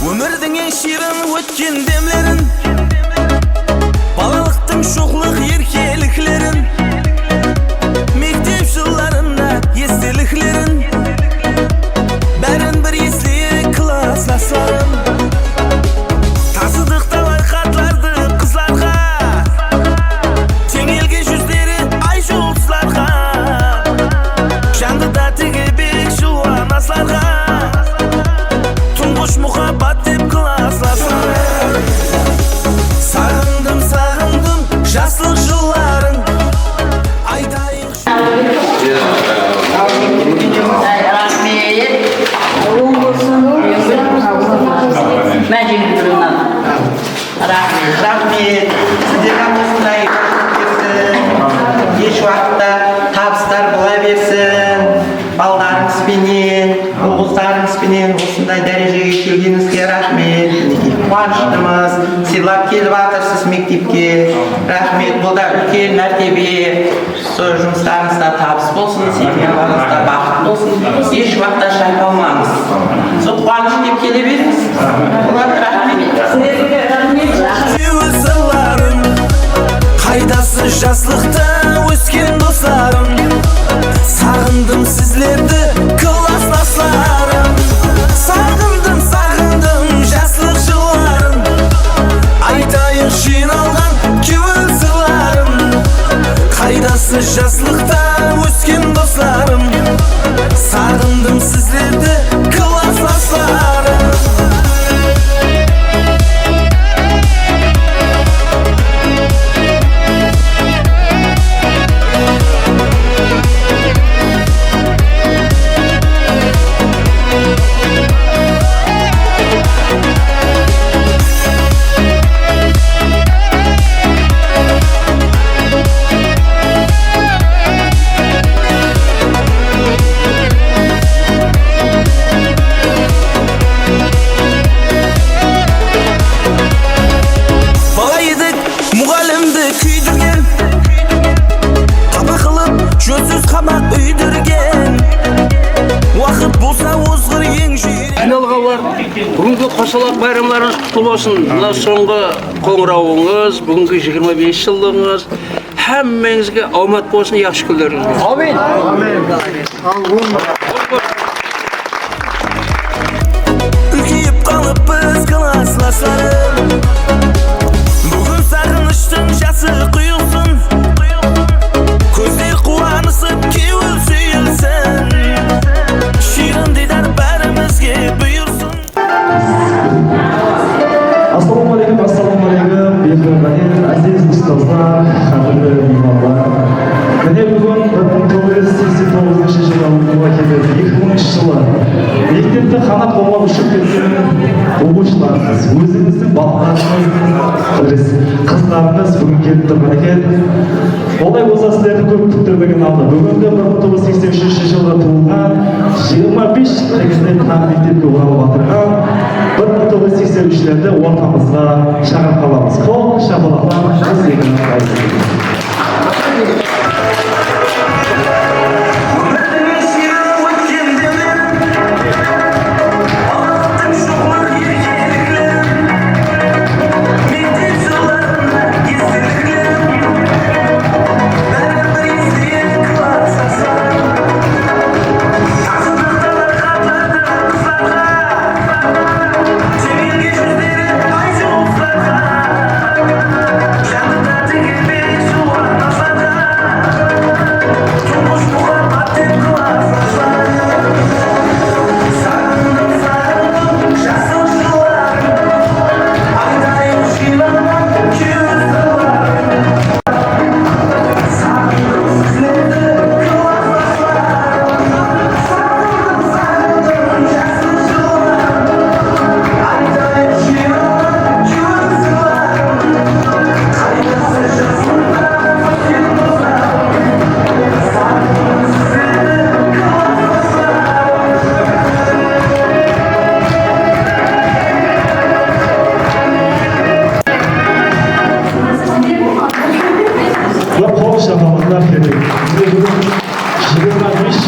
Өмірдің ең ширын өткен демлерін, балалықтың шоқлық еркеліклерін, мектеп жылдарында естеліклерін, бәрін бір есіле классластарым. Тасыдық талай хатларды қызларға, теңелге жүздері ай жұлдызларға, жанды да теге бек жуан асларға, тұңғыш мұхаббат деп классластарым. Сағындым, сағындым жаслық жылларын, айтайық. Рахмет, сіздерге осындай еш уақытта табыстар бола берсін. Балдарыңызбенен, ұлдарыңызбенен осындай дәрежеге келгеніңізге рахмет. Қуаныштымыз, сыйлап келіп жатырсыз мектепке. Рахмет, бұл да үлкен мәртебе. Сол жұмыстарыңызда табыс болсын, семьяларыңызда бақыт болсын. Еш уақытта шайқалмаңыз. Сол қуаныш деп келе беріңіз. Оларға рахмет. Сыларым, қайдасы жаслықта өскен достарым, сағындым сізлерді классластарым. Сағындым, сағындым жаслық жылларын, айтайық жиналған кеуіл сырларым. Қайдасы жаслықта өскен достарым, сағындым сізлерді классластарым. Бүгінгі қосалақ байрамдарыңыз құтты болсын. Мына соңғы қоңырауыңыз, бүгінгі 25 жылдығыңыз әммеңізге аумат болсын, яқшы күндеріңіз болсын. Амин. Үлкейіп қалып біз классластарым, бүгін сағыныштың жасы құйылсын, көздер қуанысып кеуіл сүйілсін, ширын дидар бәрімізге бұйырсын. Ассалаумағалейкум, ассалаумағалейкум, бекерден әзиз ұстаздар, қадірлі меймандар. Міне бүгін 1989 жылы ауылға келеді. 2000 жылы мектепті қанат қолға ұшып келген оқушыларымыз, өзіңіздің балаларыңыз, қыздарыңыз бүгін келіп тұрған екен. Олай болса сіздерді көп күттірмеген алды. Бүгінгі 1983 жылы туылған 25 жігіттен мектепке оралып отырған 1983-лерді ортамызға шақырып қаламыз. Қол шапалақтан іздеген қайсыз.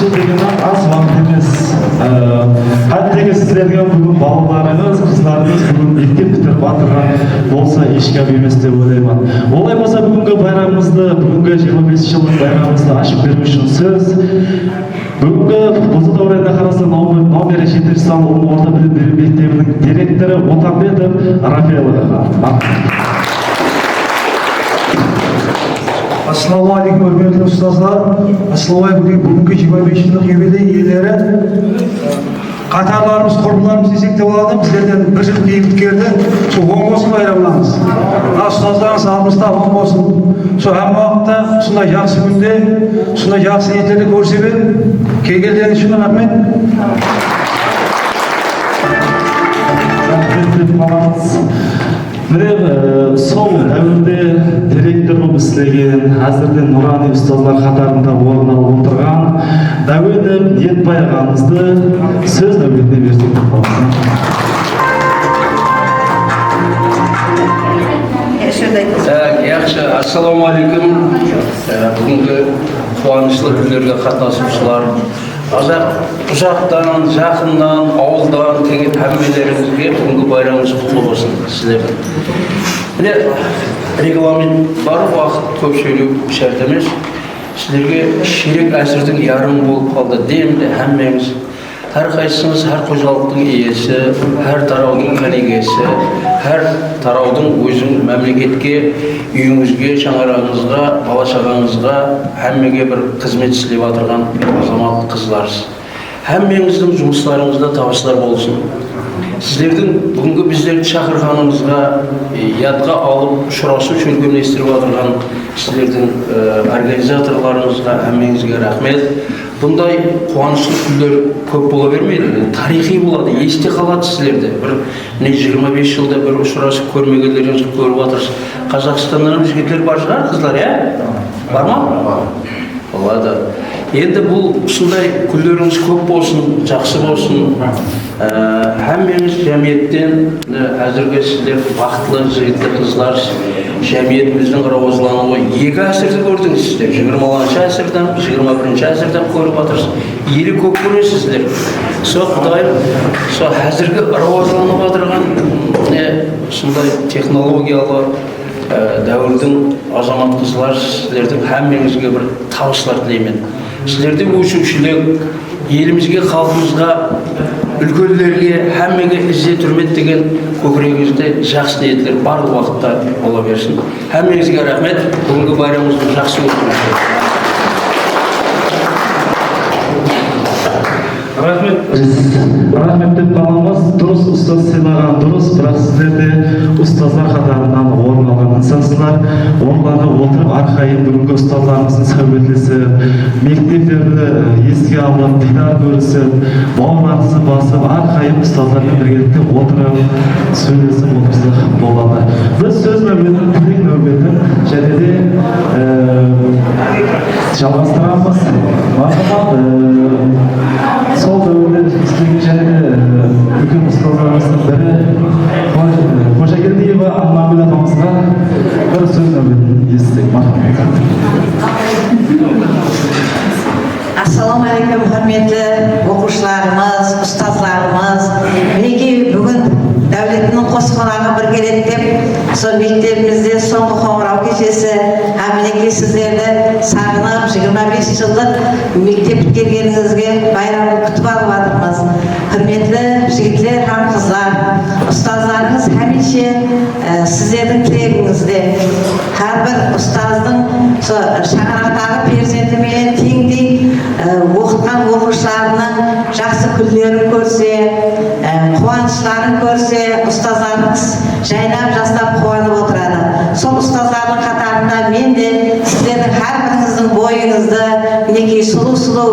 жыл деген аз уақыт емес. Әдеттегі сіздер келген бүгін балаларыңыз, қыздарыңыз бүгін мектеп бітіріп жатырған болса еш кем емес деп ойлаймын. Олай болса бүгінгі байрамымызды, бүгінгі 25 жылдық байрамымызды ашып беру үшін сөз бүгінгі бұзыда орайда қараса номері 7 орта білім беру мектебінің директоры Отанбетов Рафаэловға. Ассалаумағалейкум, өрметлі ұстаздар. Ассалаумағалейкум, бүгінгі 25 жылдық юбилей иелері. Қатарларымыз, құрбыларымыз десек те болады, біздерден бір жыл кейін келді. Сол 10 болсын байрамлаңыз. Ұстаздарыңыз алдымызда 10 болсын. Сол әм уақытта, сондай жақсы күнде, сондай жақсы ниеттерді көрсе бер. Келгендеріңіз үшін рахмет. Міне сол дәуірде директор болып істеген, әзірде нұрани ұстаздар қатарында орын алып отырған Дәуенов Ниетбай ағамызды сөз нәубетіне берсек деп қаласың. Яқшы, ассалаумағалейкум. Бүгінгі қуанышлы күндерге қатысушылар, ұзақтан, жақыннан, ауылдан келген әмбелеріңізге бүгінгі байрамыңыз құтты болсын сіздердің. Міне, регламент бар, уақыт көп сөйлеу шарт емес. Сіздерге ширек ғасырдың ярым болып қалды деймін, әммеңіз. Әр қайсыңыз әр қожалықтың иесі, әр тараудың кәлегесі, әр тараудың өзің мәмлекетке, үйіңізге, шаңырағыңызға, бала-шағаңызға, әммеге бір қызмет істеп отырған азамат қызларсыз. Әммеңіздің жұмыстарыңызда табыстар болсын. Сіздердің бүгінгі біздерді шақырғаныңызға, ятқа алып, ұшырасу шөлгемлестіріп отырған сіздердің организаторларыңызға, әммеңізге рахмет. Бұндай қуанышлы күндер көп бола бермейді. Тарихи болады, есте қалады сіздерде. Бір 25 жылда бір ұшырасып көрмегендеріңізді көріп отырсыз. Қазақстаннан жігіттер бар шығар, қызлар, бар ма? Болады. Енді бұл ұсындай күндеріңіз көп болсын, жақсы болсын. Әммеңіз жәмиеттен әзірге сіздер бақытлы жігітті қызлар, жәмиетіміздің рауазлануы 2 әсірді көрдіңіз сіздер. 20-шы әсірден, 21-шы әсірден көріп отырсыз. Елі көп көресіздер. Сол Құдайым, сол әзіргі рауазланып отырған сондай технологиялы дәуірдің азамат қызлар, сіздердің әммеңізге бір табыстар тілеймін. Сіздерде өсушілік, елімізге, халқымызға, үлкендерге, әммеге ізет үрмет деген көкірегіңізде жақсы ниеттер барлық уақытта бола берсін. Әммеңізге рахмет, бүгінгі байрамымыздың жақсы өтсін. Рахмет деп қаламыз, дұрыс ұстаз сыйлаған дұрыс, бірақ сіздерде ұстаздар қатарынан орын алған инсансыздар. Оларға отырып арқайын бүгінгі ұстаздарымыздың сәуетлесі, мектептерді еске алып, дидар көрісіп, бауырларыңызды басып, арқайын ұстаздармен біргелікте отырып, сөйлесіп отырсақ болады. Біз сөз нәубетін, тілек нәубетін және де жалғастырамыз. Сол дәуірде істеген және де үлкен ұстаздарымыздың бірі Қожагелдиева Алмагүл апамызға бір сөз нәубетін естісек. Ассалаумағалейкум, құрметті оқушыларымыз, ұстаздарымыз. Мінекей бүгін дәулетінің қос қонағы бір келеді деп, сол мектебімізде соңғы қоңырау кешесі, мінекей сіздерді сағынып 25 жылдық мектеп біткергеніңізге байрамды күтіп алып жатырмыз. Құрметті жігіттер, һәм қыздар, ұстаздарыңыз хәмеше сіздердің тілегіңізде. Әрбір ұстаздың шаңырақтағы перзентімен теңдей оқытқан оқушыларының жақсы күндерін көрсе, қуаныштарын көрсе, ұстаздарыңыз жайнап жастап қуанып отырады. Сол ұстаздардың қатарында мен де сіздердің әрбіріңіздің бойыңызды, мінекей сұлу-сұлу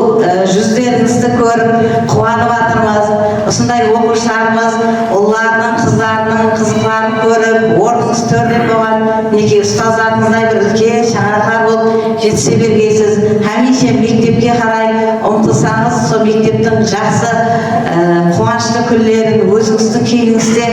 жүздеріңізді көріп қуанып жатырмыз. Осындай оқушыларымыз ұлларының, қыздарының қызықтарын көріп, орныңыз төрлет болған, мінекей ұстаздарыңыздай бір үлкен шаңырақтар болып жетісе бергейсіз. Хәмеше мектепке қарай ұмтылсаңыз, сол мектептің жақсы қуанышты күндерін өзіңіздің кейініңізде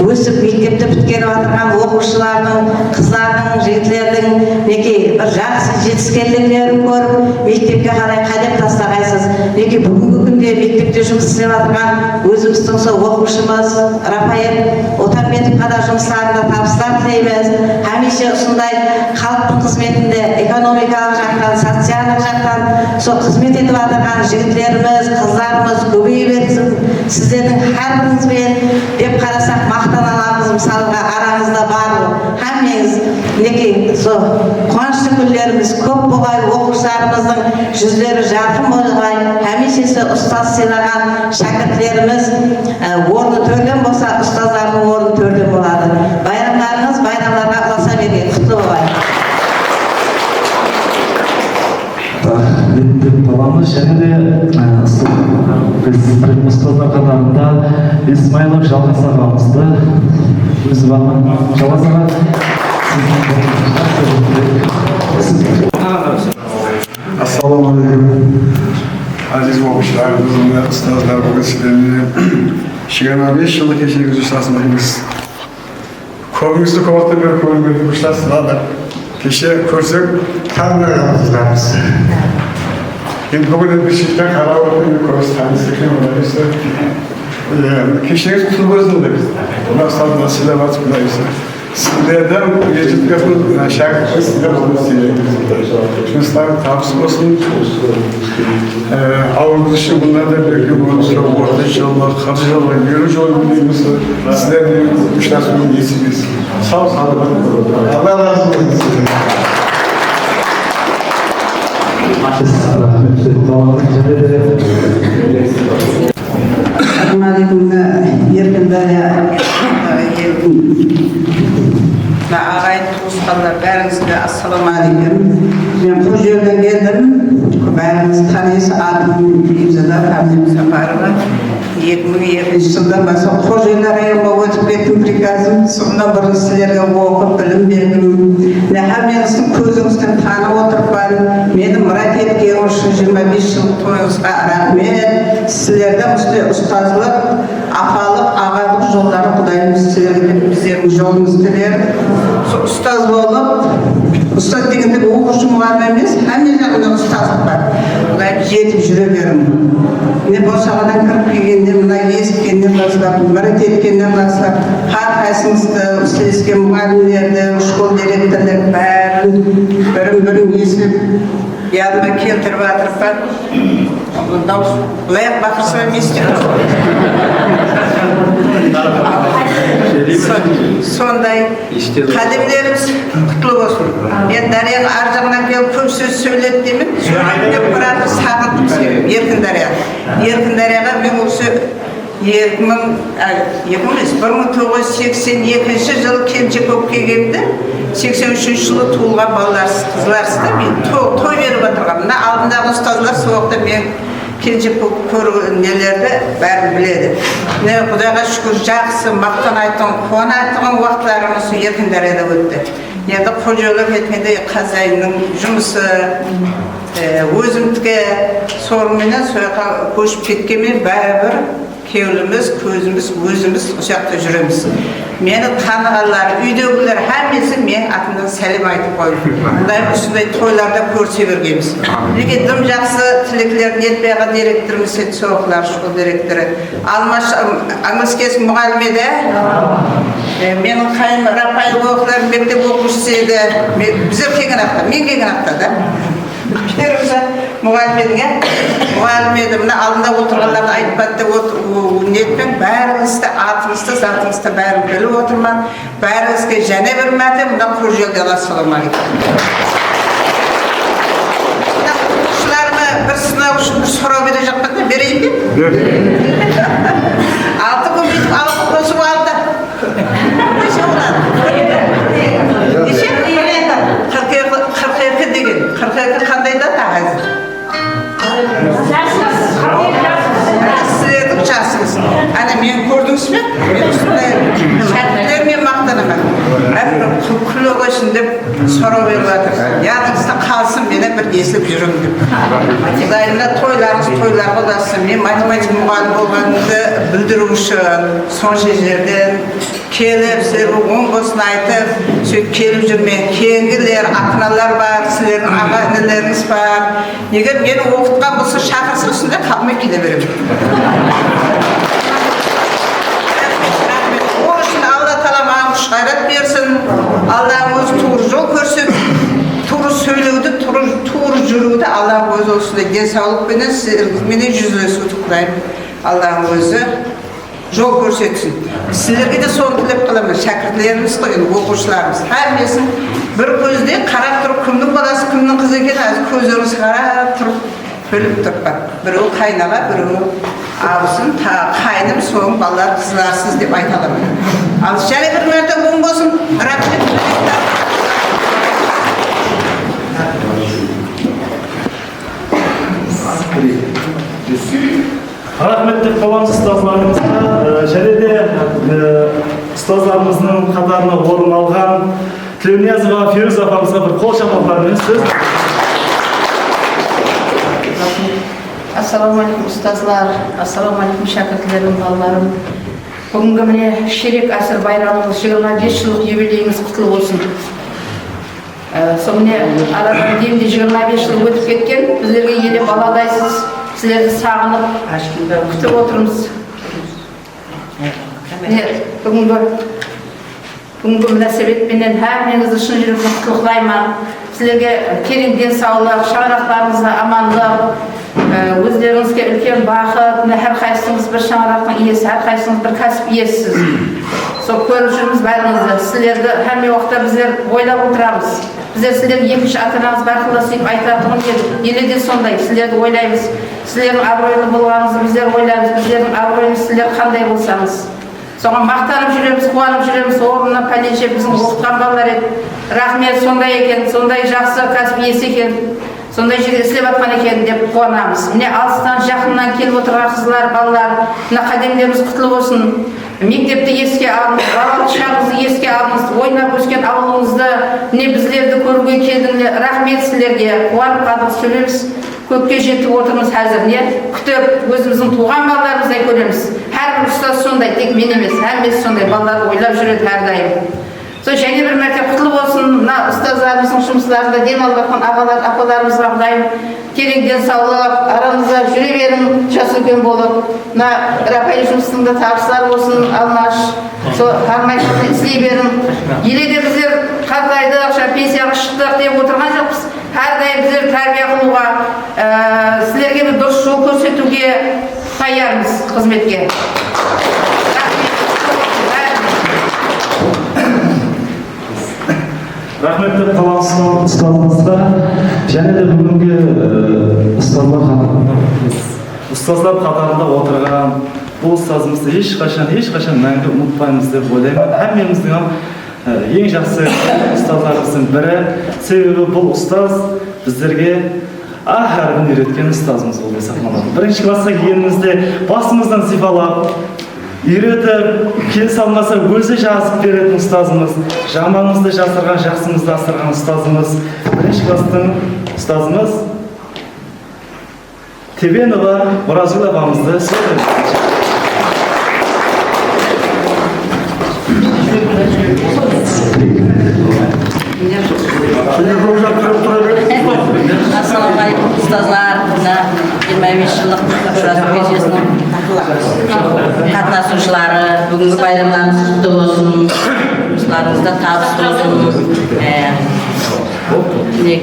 өсіп мектепті біткеріп отырған оқушылардың, қыздардың, жігітлердің мінекей бір жақсы жетіскерліктерін көріп, мектепке қарай қадам тастағайсыз. Неге бүгінгі күнде мектепте жұмыс істеп жатқан өзіміздің сол оқушымыз Рафаэль Отарбетовқа да жұмыстарында табыстар тілейміз. Hamisha осындай халықтың қызметінде экономикалық жақтан, социалдық жақтан сол қызмет етіп жатырған жігіттеріміз, қыздарымыз көбейе берсін. Сіздердің әрбіріңізбен деп қарасақ мақтан аламыз, мысалға араңызда бар Хаммеңіз неге сол қуанышты күндеріміз көп болғай, оқушыларымыздың жүздері жарқын болғай, Hamisha ұстаз сыйлаған шәкірттеріміз орны төрден болса, ұстаздардың орны төрден болады. Байрамдарыңыз байрамларға ұласа берген, құтты болғай. Реттеп қаламыз және де біз ұстаздар қатарында Исмайлов Жалғас ағамызды өз бағын Жалғас аға Ассалаумағалейкум. Aziz оқушыларымыз, ұстаздар, бүгін сіздермен 25 жылы кешегі ұстазымыз. Көбіңізді көптен бері көрмеген ұстаздар. Кеше көрсек, қандай қаламыз. Енді бүгін біз шеттен қарап отырмын, көріс таныс екен олайсы. Кешегі күтіп өзінде біз. Мына ұстазына сілеп атып құдайсы. Sizlerden geçtiklerinin şarkı sizler olmasıyla şunlar tavsiye olsun. Avrupa dışı bunlar da belki bonuslar oldu inşallah. Karşı yolda görüş olabiliriz. Sizlerin güçlersinin iyisiniz. Sağ olun. Allah razı olsun. Assalamualaikum Erkin Ağay tuğusqanlar bәріңізге ассалаумағалейкум. Мен бұл жерден келдім. Бәріңіз танисыз, атым Бейімзада Фамилия Сапарова. 2002 жылдан бастап Қожелі районға өтіп кеттім приказым. Сонда бұрын сіздерге оқып білім бердім. Менің көзіңізден танып отырмын. Мені мұрат еткен үшін 25 жыл тойыңызға рахмет. Сіздердің ұстазлық, апалық, ағалық жолдары Құдайым сіздерге біздердің жолымыз тілер. Ұстаз болып, ұстаз дегенде оқушы мұғалім емес, әме жағында ұстаздық бар. Құдай жетіп жүре берім. Не босағадан кіріп келгенде, мына есіткеннен бастап, мұрат еткеннен бастап, қайсыңызды ұстазге мұғалімдерді, школ директорлар бәрін бірін есіп, ядыма келтіріп атырып бар. Бұлаяқ бақырса еместен. Сондай қадемдеріміз құтылы болсын. Мен Дарияның ар жағынан келіп көп сөз сөйледі деймін. Сөйлеп бұратыр сағындым себебім. Еркін Дария. Еркін Дарияға мен осы 1982 жылы Келжекөк келгенде 83 жылы туылған балаларсыз, қызларсыз да мен той беріп отырғам. Мына алдындағы ұстазлар соғықта мен Келжекөк көрген нелерді бәрін біледі. Құдайға шүкір жақсы, мақтан айтқан, қуана айтқан уақытларымыз Еркін Дарияда өтті. Енді қожалық еткенде қазайының жұмысы, өзімдікі сорменен сояққа көшіп кеткенмен бәрібір кеуліміз, көзіміз, өзіміз ұшақта жүреміз. Мені танығанлар, үйдегілер әмесі мен атымдан сәлем айтып қойды. Құдайым осындай тойларда көрсе бергенбіз. Неге дым жақсы тілеклерін етпейға директорымыз еді, соғылар школ директоры. Алмаш Аңғызкес мұғалім еді. Менің қайым Рафаэль оқылар мектеп оқушысы еді. Біздер келген апта, мен келген апта да. Күштерімізі мұғалім еді, мына алдында отырғанларды айтпады нетпен бәріңізді, атыңызды, затыңызды бәрін біліп отырман. Бәріңізге және бір мәрте мұнда Қожелді ассалаумағалейкум. Оқушыларыма бір сынау үшін бір сұрау бере жақпады, берейін бе? 6 күн бүйтіп алып қосып алды. Неше болады? Неше? 42 деген. 42 қандай да тағазы? Сіздердің жасыңыз. Әне мен көрдіңіз бе? Мен ұсындай шәкірттермен мақтанамын. Күлі қойсын деп сұрау беріп жатыр. Ядыңызда қалсын менен бір есіліп жүрім деп. Құдайымда тойлар қолдасын. Мен математика мұғалім болғанымды білдіру үшін сонша жерден келіп, сіздерге оң болсын айтып, сөйтіп келіп жүрме. Кейінгілер, ата-аналар бар, сіздердің аға-інілеріңіз бар. Егер мені оқытқан болса шақырса, сонда қалмай келе беремін. Ол үшін Алла тағала маған күш қайрат берсін. Алланың өзі туғыр жол көрсетсін. Туғыр сөйлеуді, туғыр жүруді Алланың өзі осындай денсаулықпенен сіздерменен жүздесуді құдайым. Алланың өзі жол көрсетсін. Сіздерге де соны тілеп қаламын. Шәкіртлеріміз қой, оқушыларымыз. Әрмесін бір көзде қарап тұрып, кімнің баласы, кімнің қызы екен, әзір көздеріңіз қарап тұрып, бөліп тұрып бар. Біреуі қайнаға, біреуі абысын, қайным, соң балалар қызларсыз деп айта аламын. Ал және бір мәрте оң болсын, рахмет. Рахмет деп қаламыз ұстазларымызға, және де ұстазларымыздың қатарына орын алған Тілеуниязова Фирuz апамызға бір қол шапалақтарымен сөз. Ассаламалейкум ұстазлар, ассаламалейкум шәкіртлерім, балаларым. Бүгінгі міне ширек ғасыр байрамымыз 25 жылдық юбилейіміз құтты болсын. Сонымен арадан демде 25 жыл өтіп кеткен, біздерге еле баладайсыз, сіздерді сағынып, күтіп отырмыз. Бүгінгі мünәсәбетпенен әрмеңізді шын жүректен құттықтаймын. Сіздерге терең денсаулық, шаңырақтарыңызға амандық, өздеріңізге үлкен бақыт, әрқайсыңыз бір шаңырақтың иесі, әрқайсыңыз бір кәсіп иесісіз. Сол көріп жүрміз бәріңізді. Сіздерді әрме уақытта біздер ойлап отырамыз. Біздер сіздердің екінші ата-анаңыз бақылдас деп айтатұғын едік. Еле де сондай, сіздерді ойлаймыз. Сіздердің абыройлы болғаныңызды біздер ойлаймыз. Біздердің абыройымыз сіздер қандай болсаңыз. Соған мақтанып жүреміз, қуанып жүреміз. Орнына пәленше біздің оқытқан балалар еді. Рахмет, сондай екен, сондай жақсы кәсіп иесі екен. Сондай жерде істеп жатқан екен деп қуанамыз. Міне алыстан, жақыннан келіп отырған қызлар, балалар, мына қадемдеріміз құтты болсын. Мектепті еске алыңыз, балалық шағыңызды еске алыңыз, ойнап өскен ауылыңызды, міне біздерді көруге келдіңдер. Рахмет сіздерге, қуанып қалдық, сөйлеміз. Көпке жетіп отырмыз қазір, не? Күтіп, өзіміздің туған балаларымыздай көреміз. Әрбір ұстаз сондай, тек мен емес, әрмес сондай балаларды ойлап жүреді әрдайым. Және бір мәрте құтты болсын, мына ұстаздарымыздың жұмыстарында дем алып жатқан ағалар, апаларымызға құдайым терең денсаулық, арамызда жүре берің, жас үлкен болып. Мына Рапай жұмысында табыстар болсын, Алмаш, сол армайшылықты істей берің. Еле де біздер қартайдық, пенсияға шықтық деп отырған жоқпыз. Әрдайым біздер тәрбие қылуға, сіздерге бір дұрыс жол көрсетуге даярмыз қызметке. Рахмет деп қаламыз ұстазымызға, және де бүгінгі ұстазлар қатарында отырған бұл ұстазымызды ешқашан мәңгі ұмытпаймыз деп ойлаймын. Әрмеміздің ең жақсы ұстаздарымыздың бірі, себебі бұл ұстаз біздерге А әрбін үйреткен ұстазымыз болып сақталады. Бірінші классқа келгенімізде басымыздан сипалап, үйретіп, келісе алмаса өзі жазып беретін ұстазымыз, жаманымызды жасырған, жақсымызды асырған ұстазымыз, бірінші класстың ұстазымыз Тебенова Оразгүл апамызды сөйлейміз. Ассаламалейкум, ұстазлар. 25 жылдық Оразгүл көшесінің қатынасушылары, бүгінгі байрамдарыңыз құтты болсын, жұмыстарыңызда табыс болсын.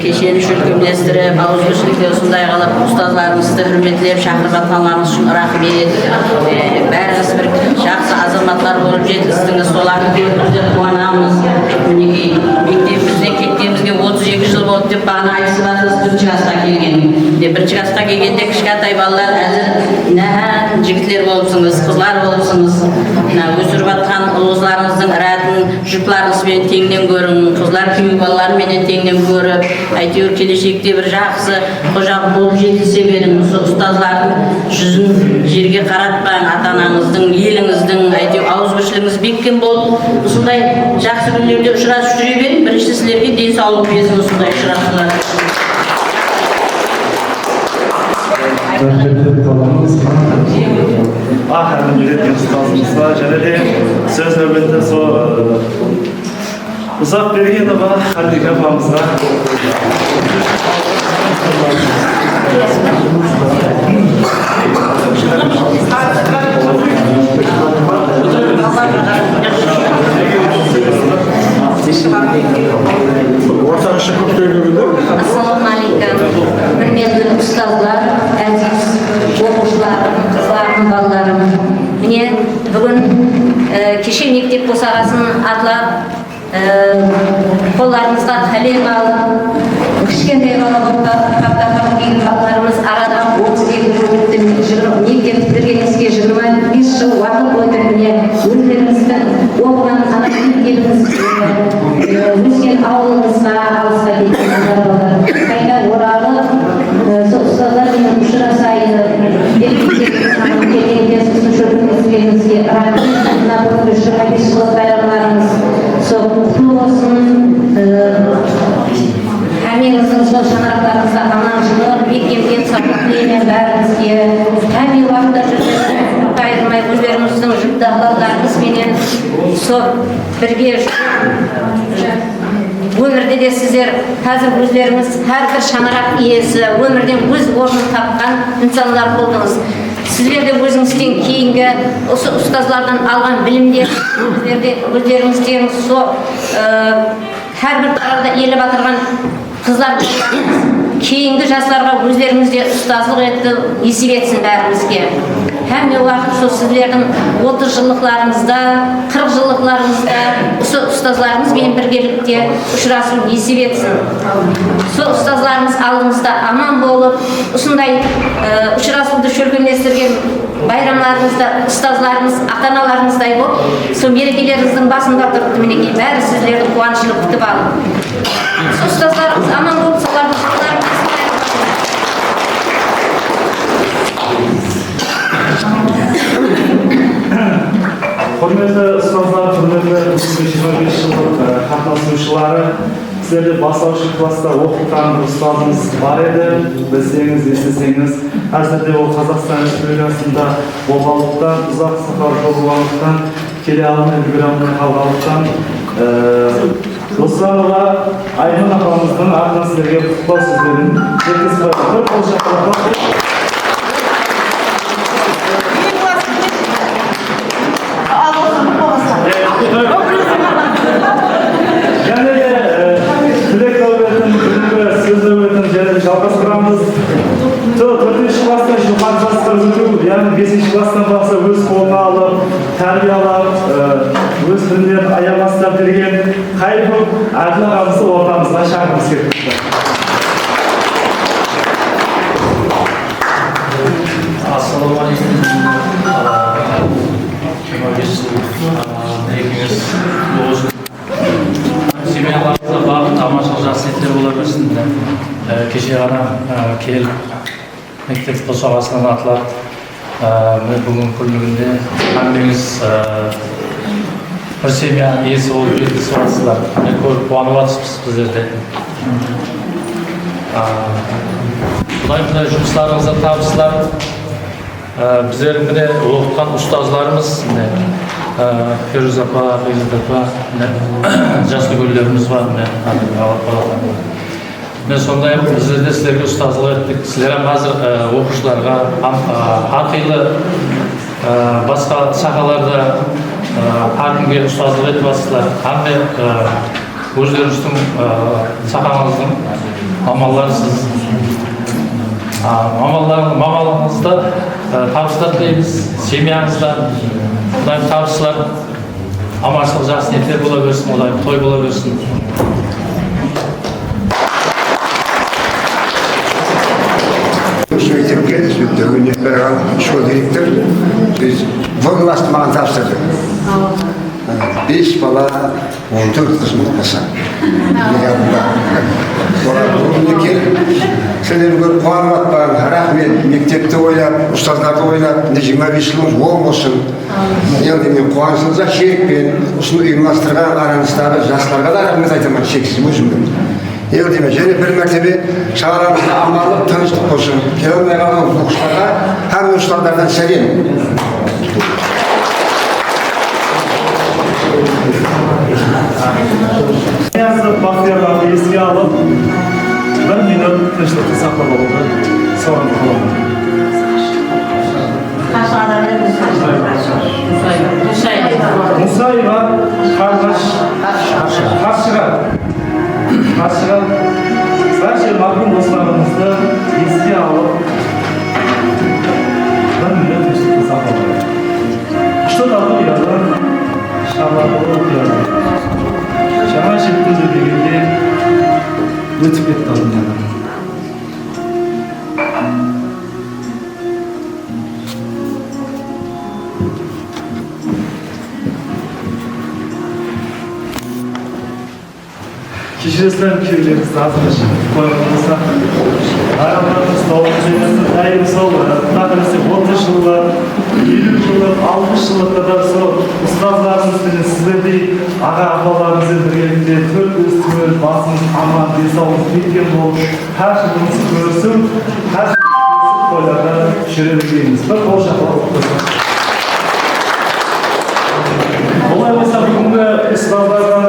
Кешені шөлкемдестіріп, ауызбіршілікте осындай қалып, ұстазларымызды хүрметлеп, шақырып жатқандарыңыз үшін рахмет. Бәріңіз бір жақсы азаматтар болып жетістіңіз, соларды көріп қуанамыз. Мінекей мектебімізден кеткенімізге 32 жыл болды деп бағана айтып жатырсыз, бірінші классқа келген. Бірінші классқа келгенде кішкентай балалар әзір жігітлер болыпсыңыз, қызлар болыпсыңыз. Өсіріп жатқан ұл-қызларыңыздың рәтін жұптарыңызбен теңнен көрің, қызлар күйеу балаларменен теңнен көріп, әйтеуір келешекте бір жақсы қожақ болып жетілсе берің. Ұстазлардың жүзін жерге қаратпаң, ата-анаңыздың, еліңіздің, әйтеуір ауызбіршілігіңіз беккен болып, осындай жақсы күндерде ұшырасып жүре берің. Бірінші сіздерге денсаулық берсін осындай ұшырасулар. рахмет деп қаламыз. Ақырын үйреткен ұстазымызға және де сөз нөбетті сол ұзақ бергенова Хадика апамызға. Ассалаумағалейкум, құрметті ұстаздар, әзиз оқушыларым, қызларым, балаларым. Міне бүгін кеше мектеп босағасын атлап, қолдарымызға қалем алып, кішкентай бала болып қаптап келген балаларымыз арадан 32 жыл өтті. Мектеп бітіргенімізге 25 жыл уақыт өтті. Өздеріңіздің оқыған ана мектебіміз өскен ауылымызға алысқа кеткен қайта оралып, ұстаздармен ұшырасайын келгенде сіздің жүргізгеніңізге рахмет. Мына бүгінгі 25 жылдық байрамдарыңыз сол құтты болсын. Әмеңіздің сол шаңырақтарыңызға аманшылық, бекемден саулық тілеймін бәріңізге. Әмин уақытта жүргеніңізді қайырмай, өздеріңіздің жүкті балаларыңызбенен сол бірге өмірде де сіздер қазір өздеріңіз әрбір шаңырақ иесі, өмірден өз орнын тапқан инсандар болдыңыз. Сіздер де өзіңізден кейінгі осы ұстазлардан алған білімдер, өздеріңізден сол әрбір таралда елі батырған қыздар кейінгі жастарға өздеріңізде ұстазлық етті, есеп етсін бәрімізге. Әмме уақыт сол сіздердің 30 жылдықтарыңызда, 40 жылдықтарыңызда осы ұстазларыңызбен біргелікте ұшырасуын есеп етсін. Сол ұстазларымыз алдымызда аман болып, осындай ұшырасуды шөлкемдестірген байрамларыңызда ұстазларымыз, ата-аналарыңыздай болып, сол мерекелеріңіздің басында тұрып, мінекей бәрі сіздерді қуанышылы күтіп алып. Сол ұстазларымыз аман болып, солардың жылдарымыз Құрметті ұстаздар, құрметті 25 жылдық қатынасушылары, сіздерде бастауыш класста оқытқан ұстазымыз бар еді. Білсеңіз, естісеңіз, әзірде ол Қазақстан Республикасында болғандықтан, ұзақ сапар болғандықтан, келе алмай қалғандықтан, Досанова Айнұр апамыздың атынан сіздерге құттықтау сөздерін жеткізіп қойып. Жалғастырамыз. 4-ші класстан жоғары жасқа өту, яғни 5-ші класстан баса өз қолына алып, тәрбиялап, өз білімдерін аямастап берген Қайырбек Әділ ағамызды ортамызға шақырғымыз келді. Ассалаумағалейкум. Семьяларыңызда барлық тамаша жақсы ниеттер бола берсін. Кеше ғана келіп мектеп босағасынан атлап, бүгін күндігінде әңгімеңіз бір семья иесі болып жеткізіп жатсыздар. Көріп қуанып жатырмыз біздерде. Құдай жұмыстарыңызда табыстар. Біздердің міне оқытқан ұстазларымыз, Ферuz апа, Фейзат апа, жасты гүлдеріміз бар. Мен сондай біздерде сіздерге ұстазлық еттік. Сіздер қазір оқушыларға ақилы басқа сахаларда әркімге ұстазлық етіп жатсыздар. Әмме өздеріңіздің сахаңыздың мамаларысыз. Мамаларыңызда табыстар тілейміз, семьяңызда Құдайым табыстар, аманшылық жақсы ниеттер бола берсін, Құдайым той бола берсін. Мектепке өнер берген школ директор біз бұл класты маған тапсырды. 5 бала, 14 қызмет болса. Бүгінгі келіп, сендерін көріп қуанып атпаған, рахмет, мектепті ойлап, ұстаздарды ойлап, 25 жылыңыз оң болсын. Енді мен қуанышыңызға шекпен, осыны ұйымдастырған арамыздағы жастарға да рахмет айтамын, шексіз өзімнің. Ертеме және бір мәртебе шарарамызда амандық, тыныштық болсын. Келе алмай қалған оқушыларға һәм ұстаздардан сәлем. Yazıp bakıyorlar, eski alıp bir minut tınçlıkta saqlab oldu. Sonra qo'lladim. Musayeva Qarşıga barcha marhum do'stlarimizni esga olib bir minut tınçlıkta saqlab oldu. Что такое язык? Шабатлық язык. Жаңа шектеулер дегенде өтіп кетті алдынан. Кешіресіздер, күйеулеріңізді азырашып қойған болса, ағаларымыз, тауып-жеңізді дайым сол, тағырысы 30 жылдар, 50 жылдар, 60 жылдарға сол ұстаздарымызбен сіздердей аға-апаларымызбен біргелікте төрт өстімір басымыз аман, денсаулық кеткен болып, әр жылымыз көрсін, әр жылымыз тойларға жүре берейміз. Бір қол шақырып қойсын. Олай болса, бүгінгі ұстаздардан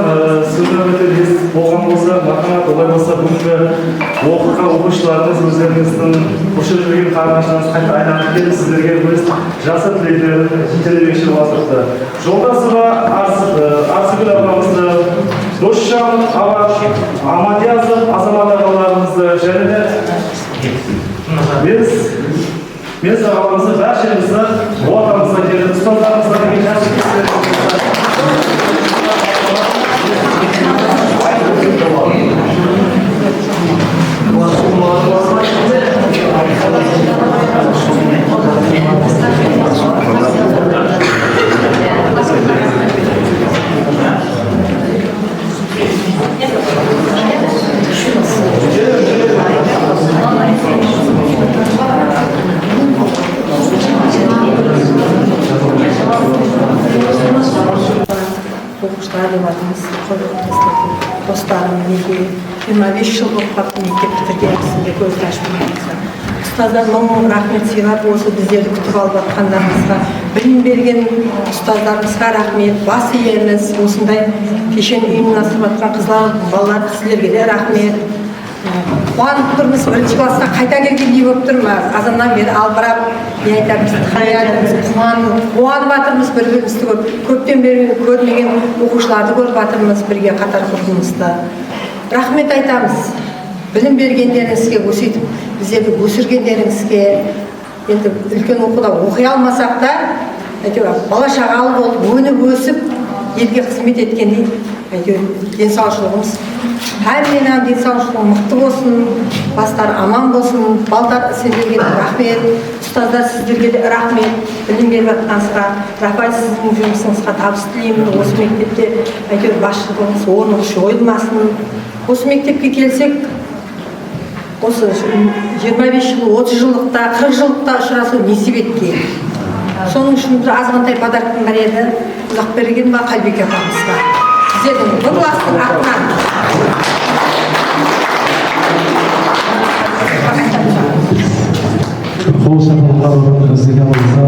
сөйлемдер естіп болған болса, махаббат, олай болса, бүгінгі оқыған оқушыларымыз өздеріңіздің ұшып жүрген қарғашыңыз қайта айналып келіп, сіздерге өз жасы тілейді, жетелемекші боласызды. Жолдасова Арсыгүл апамызды, Досжан аға, Амадиязов Азамат ағаларымызды және де мен ағаларымызды бәршемізді ортамызға келіп, ұстаздарымызға деген жәшік оқушылар деватырмыз, достарым, неге 25 жыл оқып мектеп бітірген кісінде көз ашып жатырмыз. Ұстаздар мың рахмет сыйлап, осы біздерді күтіп алып жатқандарыңызға, білім берген ұстаздарымызға рахмет, бас иеміз, осындай кешен ұйымдастырып жатқан қыздар, балалар, сіздерге де рахмет. Қуанып тұрмыз, бірінші классқа қайта келгендей болып тұрмыз. Азаннан бері албырап, не айтамыз, қуанып жатырмыз, бір-бірімізді көріп, көптен бері көрмеген оқушыларды көріп жатырмыз, бірге қатар құрдымызды. Рахмет айтамыз. Білім бергендеріңізге, өсетіп, біздерді өсіргендеріңізге, енді үлкен оқуда оқи алмасақ та, бала шағалы болып, өніп өсіп, елге қызмет еткендей, денсаулығымыз әрменен денсаулығым мықты болсын, бастар аман болсын, балдар сіздерге де рахмет, ұстаздар сіздерге де рахмет, білім беріп жатқаныңызға, Рафай сіздің жұмысыңызға табыс тілеймін. Осы мектепте басшылығыңыз орныңыз жойылмасын. Осы мектепке келсек, осы 25 жыл, 30 жылдықта, 40 жылдықта ұшырасу несіп еткен. Соның үшін бір азғантай подаркым бар еді, ұзақ берген ба Қалбек апамызға. Сіздердің бұл класстың атынан. Қол шақыруларын іздеген болса,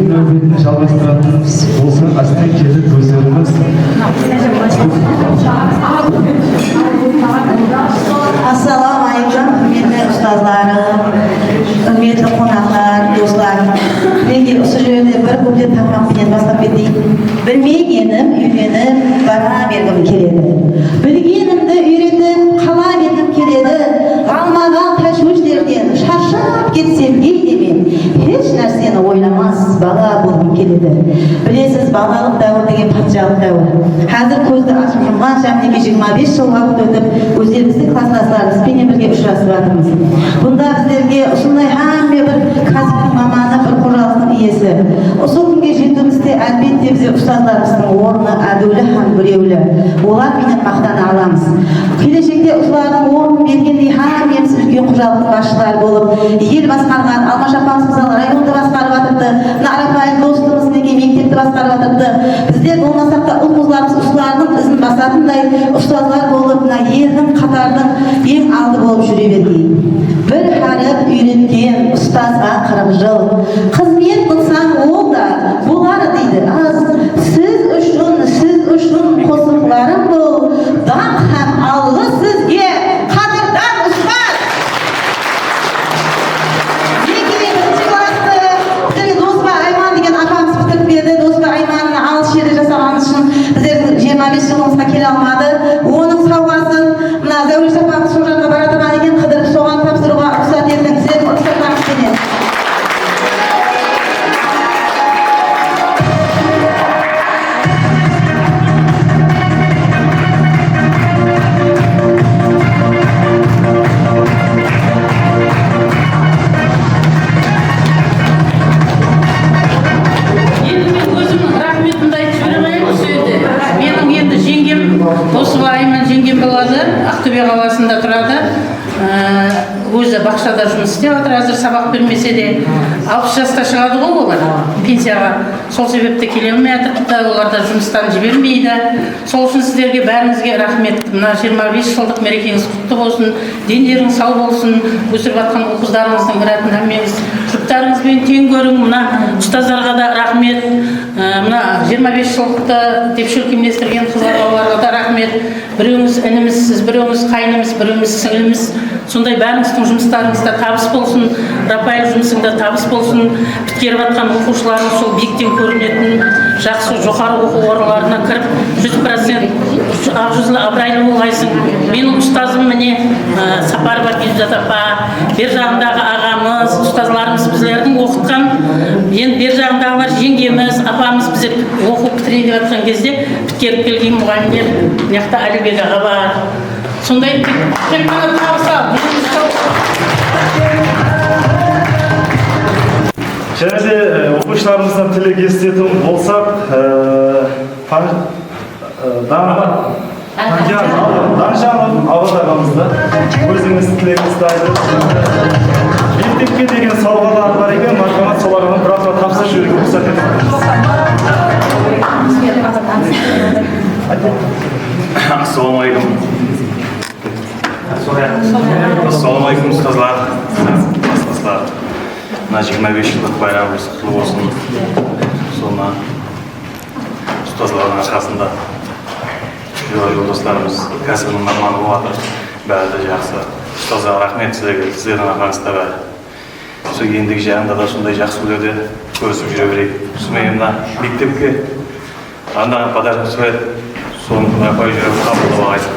нәубетін жалғастыратынымыз болса, астан келіп өздеріміз. Ассалаумағалейкум, құрметті ұстаздарым, құрметті қонақтар, достарым. Менде осы жерде бір көптен тақырыппен бастап кетейін. Білмегенім, үйреніп, бара бергім келеді. Білгенімді үйретіп, қала бергім келеді. Алмаған hala şu işlerden şaşıp gitsem deydemen hiç narseni oylamaz bala bolgum keledi. Bilesiz balalık davr degen patşalık davr. Hazır көзді ашып жұмған шамдеке 25 жыл уақыт өтіп, өздеріміздің класстастарымызбен бірге ұшырасып жатырмыз. Бұнда біздерге осындай һәм бір кәсіптің маманы, бір қожалықтың иесі. Осы күнге жетуімізде әлбетте бізде ұстаздарымыздың орны әдеулі һәм біреулі. Олар менен мақтана аламыз. Келешекте осылардың орнын бергендей һәм еміз үлкен қожалықтың басшылары болып, ел басқарған, Алмаш апамыз мысалы районды басқарып жатырды, Арапайым достымыз неге мектепті басқарып жатырды. Біздер болмасақ та ұл-қыздарымыз ұстазлардың ізін басатындай ұстазлар болып, елдің қатардың ең алды болып жүре бергей. Бір харіп үйреткен ұстазға 40 жыл. Қызмет қылсаң ол да болары дейді аз. Сіз үшін қосықларым бұл. Даңқ һәм алғы сізге қадырдан ұстаз. Екеуі бірінші класты біздерге Досба Айман деген апамыз бітіріп берді. Досба Айманның алыс жерде жасағанымыз үшін біздердің 25 жылымызға келе алмады. Оның сауғасын мына Зәуреш апамыз сол жаққа бара тұрған екен, қыдырып соған тапсыруға рұқсат етіңіз. Сіздердің рұқсаттарыңызбенен. Ақтөбе қаласында тұрады. Өзі бақшада жұмыс істеп жатыр. Қазір сабақ бермесе де 60 жаста шығады ғой олар пенсияға. Сол себепті келе алмай жатыр. Оларда жұмыстан жібермейді. Сол үшін сіздерге бәріңізге рахмет. Мына 25 жылдық мерекеңіз құтты болсын. Дендеріңіз сау болсын. Өсіріп жатқан ұл-қыздарыңыздың мұратын әмеңіз. Жұптарыңызбен тең көрің. Мына ұстаздарға да рахмет. Мына 25 жылдықты тепшіл кемлестірген қызларға да рахмет. Біреуіңіз інімізсіз, біреуіңіз қайнымыз, біреуіңіз сіңіліміз. Сондай бәріңіздің жұмыстарыңызда табыс болсын, Рапайл жұмысыңда табыс болсын. Біткеріп жатқан оқушыларың сол биіктен көрінетін жақсы жоғары оқу орындарына кіріп 100% ақжүзлі абырайлы болғайсың. Менің ұстазым міне Сапарова Бекзат апа, бер жағындағы ағамыз, ұстазларымыз біздердің оқытқан, енді бер жағындағылар жеңгеміз, апамыз біздер оқу бітірейін деп жатқан кезде біткеріп келген мұғалімдер мыняқта Әлібек аға бар. Сондай тек қана табыс ал. Және де оқушыларымыздан тілек естетін болсақ, Данжанов Ават ағамызды өзіңіз тілегіңізді айтып, мектепке деген сауалдар бар екен, мархамат соларға біраққа тапсырып жіберуге рұқсат етіңіз. Ассалаумағалейкум. Ассалаумағалейкум, ұстазлар. Мына 25 жылдық байрамымыз құтты болсын. Соны ұстазлардың арқасында жолдастарымыз кәсібінің маманы болады. Бәрі де жақсы. Ұстазға рахмет сіздердің арқаңызда бәрі. Сол ендігі жағында да сондай жақсы үйлерде көрісіп жүре берейік. Сонымен мына мектепке андаған подарок сұрайды. Соны қой жүріп қабылдап алайық.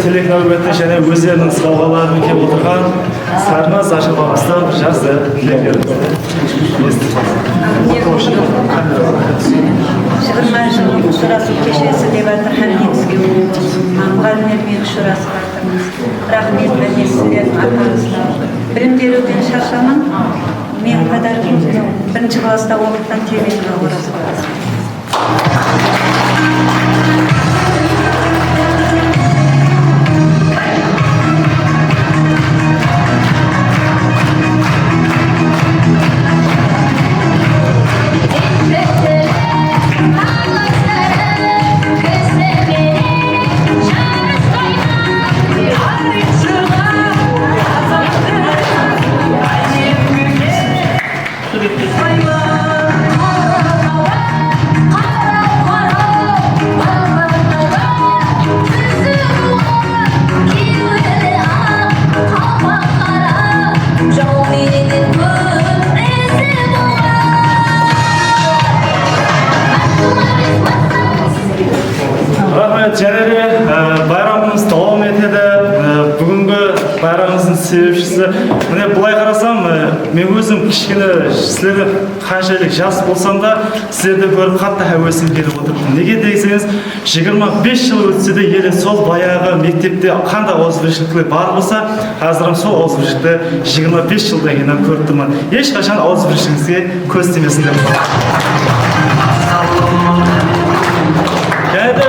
тілек нәубетті және өздерінің сауалдарын келіп отырған Сарназ Ашылбамыздан бір жақсы тілектерімізді Жиырма жыл ұшырасу кешесі деп жатыр һәммеңізге мұғалімдермен ұшырасып жатырмыз. Рахмет мәне сіздердің арқаңызда. Білім беруден шаршамын. Мен подаркім бірінші класста оқытқан темекі ораза боласың. себепшісі. Міне былай қарасам, мен өзім кішкене сіздерден қаншалық жас болсам да, сіздерді көріп қатты әуесім келіп отырмын. Неге десеңіз, 25 жыл өтсе де елі сол баяғы мектепте қандай ауызбіршіліктер бар болса, қазірім сол ауызбіршілікті 25 жылдан кейін көріп тұрмын. Ешқашан ауызбіршілігіңізге көз тимесіңдер. Және де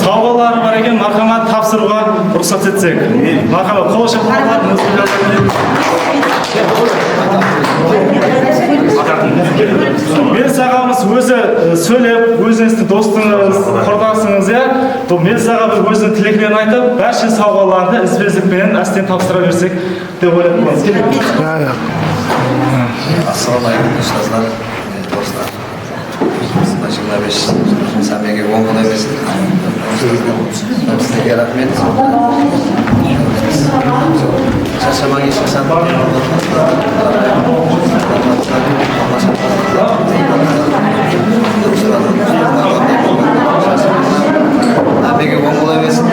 сауалары бар екен, мархамат тапсыруға рұқсат етсек. Мархамат, қол шапалақтар, Мелс ағамыз өзі сөйлеп, өзіңіздің достыңыз, құрдасыңыз, Мелс аға бір өзінің тілектерін айтып, бәрше сауаларды ізбездікпен әстен тапсыра берсек деп ойлап тұрмыз. Ассалаумағалейкум, ұстаздар, достар. 25 сәмеге оң құдай берсін. Сіздерге рахмет. Шашамаң ешқасан. Әбеге оң құдай берсін.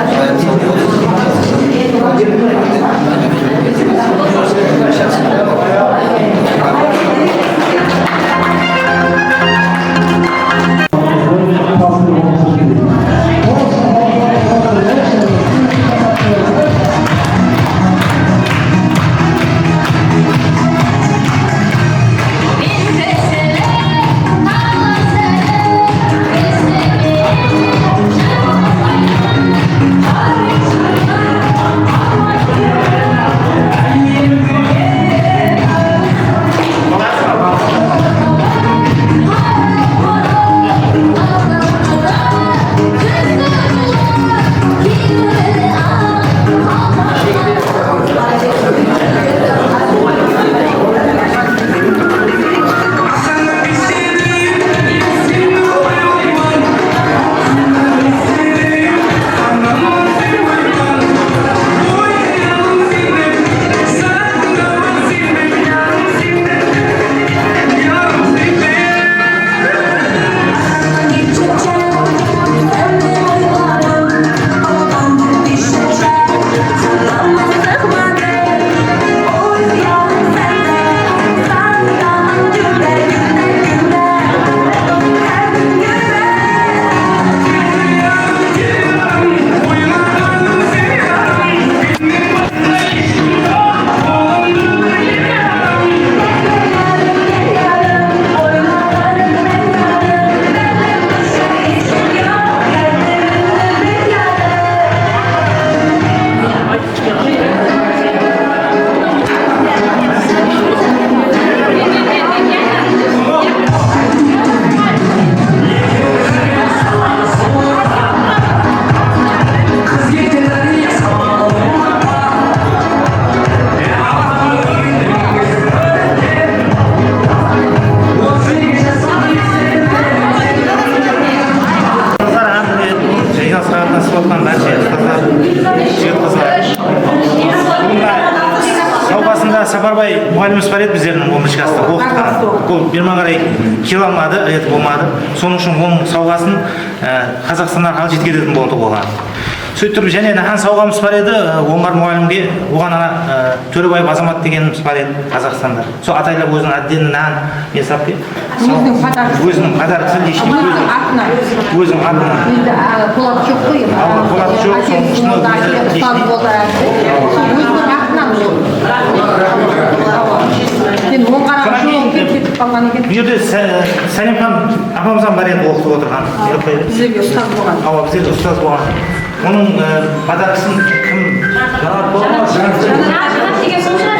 Сапарбай мұғаліміміз бар еді біздердің 11 класста оқытқан. Ол берме қарай келе алмады, рет болмады. Соның үшін оның сауғасын Қазақстаннан алып жеткізетін болды оған. Сөйтіп және нахан сауғамыз бар еді, Оңғар мұғалімге оған Төлебаев Азамат дегеніміз бар еді Қазақстанда. Сол атайлап өзінің отдельный нан жасап өзінің подаркасы дейші өзінің атынан. Полат жоқ қой. Полат жоқ, соның ішіне мен оңғарам жоқ кетіп қалған екен. Бұл жерде Сәлемхан апамыздан бар еді оқытып отырған. Біздерге ұстаз болған. Біздерге ұстаз болған. Оның подаркасын кім? Жанат деген сол шығар,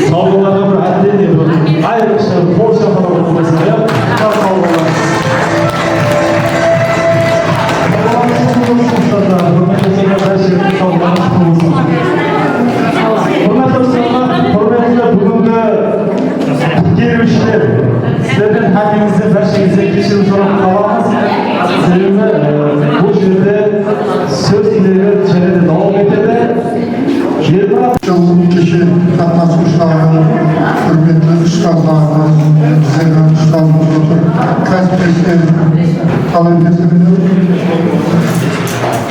Сауаларға бір отдельный hepinizde her şeyinize geçirin sorup kalamaz. Sebebi bu жерде söz ileri çenede devam etede. Çok kişi katlaşmışlardı. Hürmetli üstadlarımız, bizden üstadımız otur. Kaç bekler kalın kesimini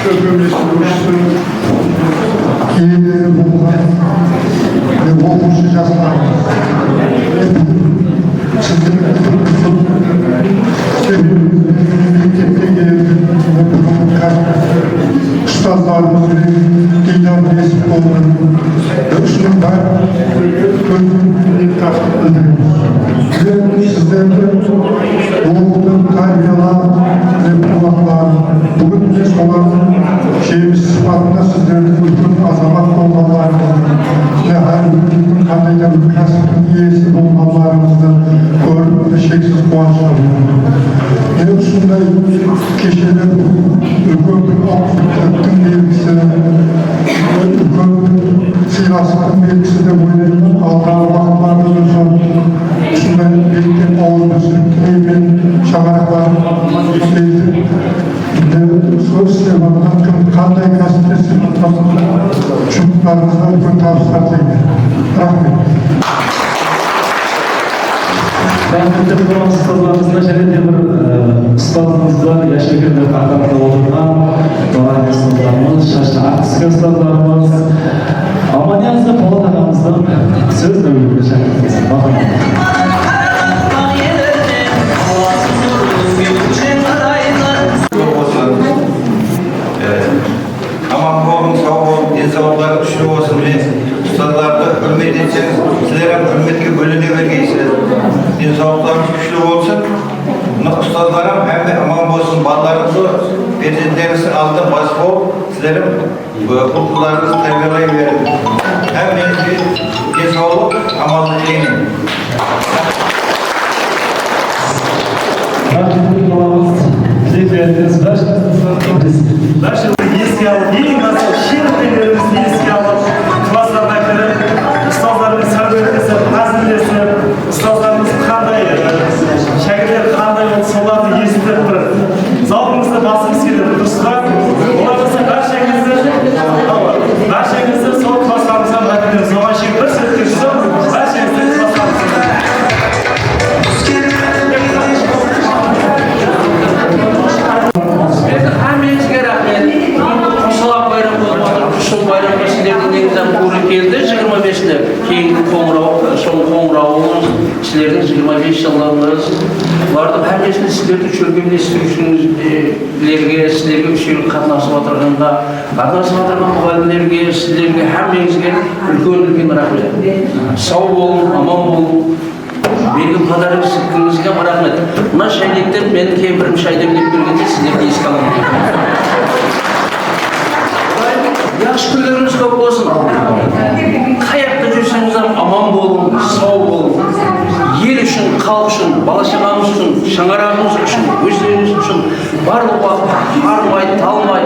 köpürleştirmişsin. İyileri bulunan ve boğuşacaklarımız. Sizin ustazlarımızın dünyanın resmi olduğunu düşünümden özgürlüğünü takip ediyoruz. Sizlerden doğumdan kaynalar ve kulaklar bugün biz olan şeyimiz sıfatında sizlerden bütün azamat olmalarımızı ve her bütün kadeyle kasıtın iyisi olmalarımızı gördük ve şeksiz kuançlarımızı. Yine şunday kişiler ülkenin aktifliğinin bilgisi, ülkenin silahsının bilgisi de böyle aldığı vakıflarda olacak. Şunday birlikte oğlumuzun keyfin şakaraklar işleydi. Söz sevaptan kanday gazetesi çocuklarımızdan ülken tavsiyetliydi. Rahmet. Ben de bu ustazlarımızla şöyle bir ustazımızla yaşayanlar hakkında olduğundan dolayı ustazlarımız, şaşlı artistik ustazlarımız ama ne yazık Polat ağamızdan söz de uygulayacağız. Bakın. Aman oğlum sağ olun, denizavukları güçlü olsun ve ustazlarda hürmet etseniz, sizler hem hürmetke bölüne vergeysiniz. Denizavuklarımız güçlü olsun, ustazlarım hem de aman olsun, ballarınızı, peçetelerinizin altında basıp ol, sizlerim okullarınızı terbiyeyi verin. Hem de denizavuk, amanlı değinin. Rahmetli babamız bize verdiniz. Eski alıp, yeni nasıl şiirlerimizi eski alıp, klaslardakileri, ustazlarımız serbestisi, hazırlesi, ustazlarımız kanday, şekiller kanday olup, solarını esitip bir zalımızda basımız gelir, dursunlar. Olarsa her şeyinizde sol klaslarımızdan bırakıyoruz. Zaman şey bir sürü her şeyinizde klaslarımızdan. Hammenizge rahmet. Musallam bayram bo'lib o'tib, shu bayramga sizlarning negizdan to'g'ri keldi. 25'de keyingi qo'ng'irog'imiz sizlarning 25 yillarimiz vardı. Hammasini sizlarga cho'rgimda istuvchilarga, sizlarga 3 yil qatnashib o'tirganda, muallimlarga, sizlarga hammangizga ulkan rahmat. Sog' bo'lin, omon bo'lin. Benim kadarım sıkkınızga rahmet. Buna şahitlikten benim keyfirim şahidim deyip bilginde sizlerle iskalam. Yaxşı günleriniz köp olsun. Hayatda жүрсеңіз aman bolun, sağ olun. Yer üçün, halk üçün, balaşağımız üçün, şangarağımız üçün, özlerimiz üçün bарлық уақыт армай, талмай,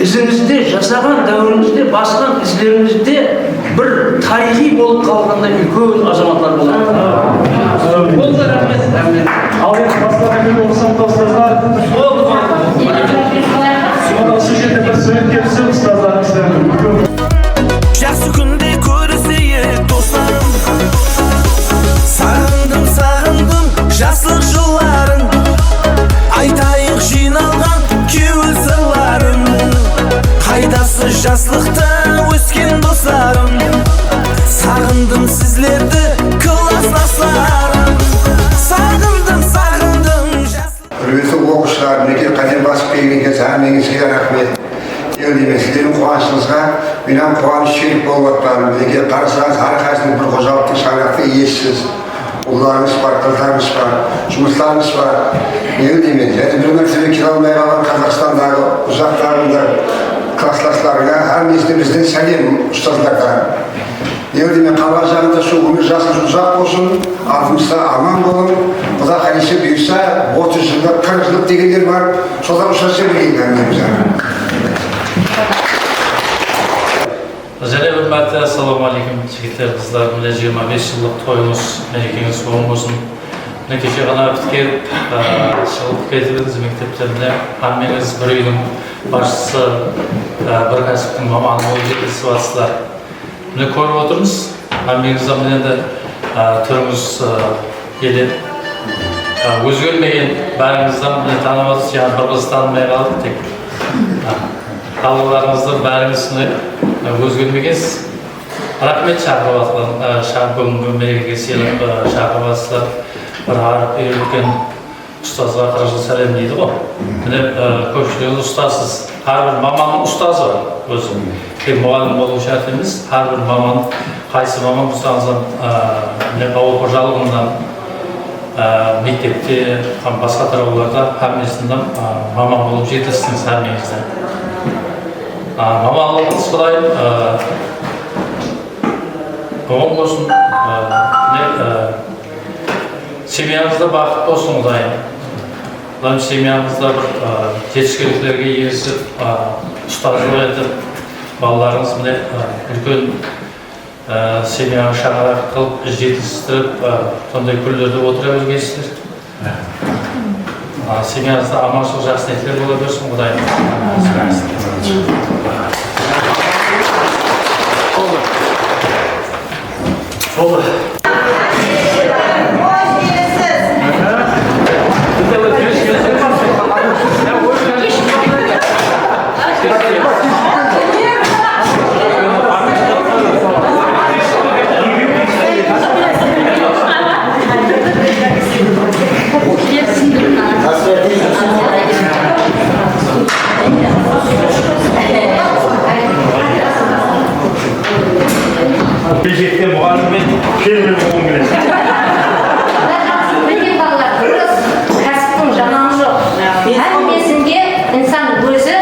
izimizde, жасаған дәуірімізде, басқан izlerimizde bir tarihi болып қалғанда үлкен азаматтар болады. Ол да рахмет. Ал енді бастаған күн болсам достарlar. Осы жерде бір сөйлеп келсем ұстаздарымыз. Жақсы күнде көрісейік достарым. Сағындым жаслық жылларын. Айтайық жиналған кеуіл сырларын. Қайдасы жаслықта өскен достарым. Сағындым сізлерді класстастарым. Сағындым Hürmetli оқушылар, мінекей қадам басып келген кез әмеңізге рахмет. Елдемен сіздердің қуанышыңызға менен қуаныш шерік болып жатырмын. Мінекей қарасаңыз әрқайсының бір қожалықтың шаңырақты иесісіз. Ұлдарыңыз бар, қыздарыңыз бар, жұмыстарыңыз бар. Елдемен және бір нәрсеге келе алмай қалған Қазақстандағы ұзақтарында класстастарыңа әрмесіне бізден сәлем ұстаздардан. Елдемен қалған жағында şu өмір жасыңыз ұзақ болсын, артымызда аман болын. Құда қаласа бұйырса 30 жылдық, 40 жылдық дегендер бар. Солар ұшыраса білейін әңгімемізді. Және hürmetli, assalamu alaikum жігіттер, қыздар. Міне 25 жылдық тойыңыз, мерекеңіз орын болсын. Міне кеше ғана біткен шығып кетіңіз мектептерінде hammangiz bir үйдің басшысы, бір кәсіптің маманы болып жеткізіп жатсыздар. Міне көріп отырмыз, hammangizdен енді түріңіз келеді. Өзгермеген бәріңізден міне танып отырсыз, яғни бір-бірімізді танымай қалдық тек. Қалаларыңызды бәріңіз өзгермегенсіз. Рахмет шақырып бүгінгі мерекеге сыйлап шақырып жатсыздар. Bir harip үйреткен ұстазға 40 жыл сәлем дейді ғой. Міне көпшілігі ұстазсыз. Әрбір маманның ұстазы бар өзі. Тек мұғалім болу шарт емес. Әрбір маман, қайсы маман ұстаздан ауыл қожалығынан, мектепте, басқа тарауларда hammasından маман болып жетілсіңіз әрмеңізден. Маманлығыңыз құдайым оң болсын, семьяңызда бақыт болсын құдайым. Семьяңызда жетістіктерге ерісіп, ұстаздық етіп, балаларыңыз міне үлкен семьяны шаңырақ қылып, жетістіріп, сондай күндерде отыра білгенсіздер. Семьяңызда аманшылық жақсы нәтижелер бола берсін құдайым. Oldu. Beşikte muhalefet kelime olun bile. Mendek balalar dürüs, kasıptың жаманы жоқ. Әркімесінде инсан өзі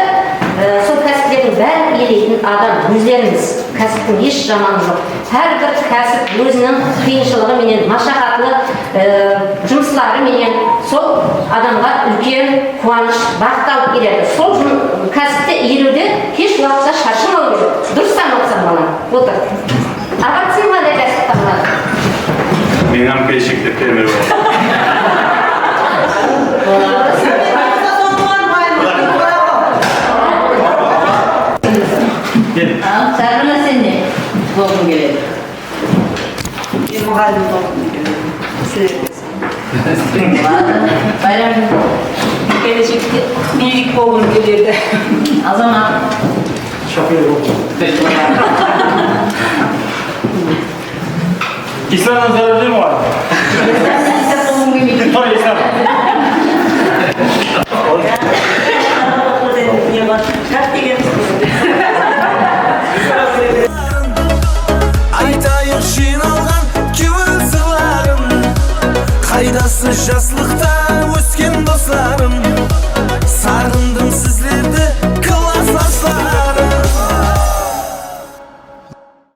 сол кәсіптердің бәрін елейтін адам, өздеріңіз. Кәсіптің еш жаманы жоқ. Әрбір кәсіп өзінің қиыншылығы менен, машақатлы жұмыслары менен сол адамға үлкен қуаныш, бақыт алып келеді. Сол кәсіпте елуде еш уақытта шаршамау керек. Дұрыс танытсам балам. Отыр. Ағатсың қандай кәсіп таңдадың? Мен бешікте фермер болдым. Сарына сен не болғың келеді? Мен мұғалім болғым келеді. Байрам Келешекте медик болғым келеді. Азамат. Şoför oldu. İslam'dan zararlı mı var? Tabii İslam. Айтайық жиналған кеуіл сырларым, қайдасы жаслықта өскен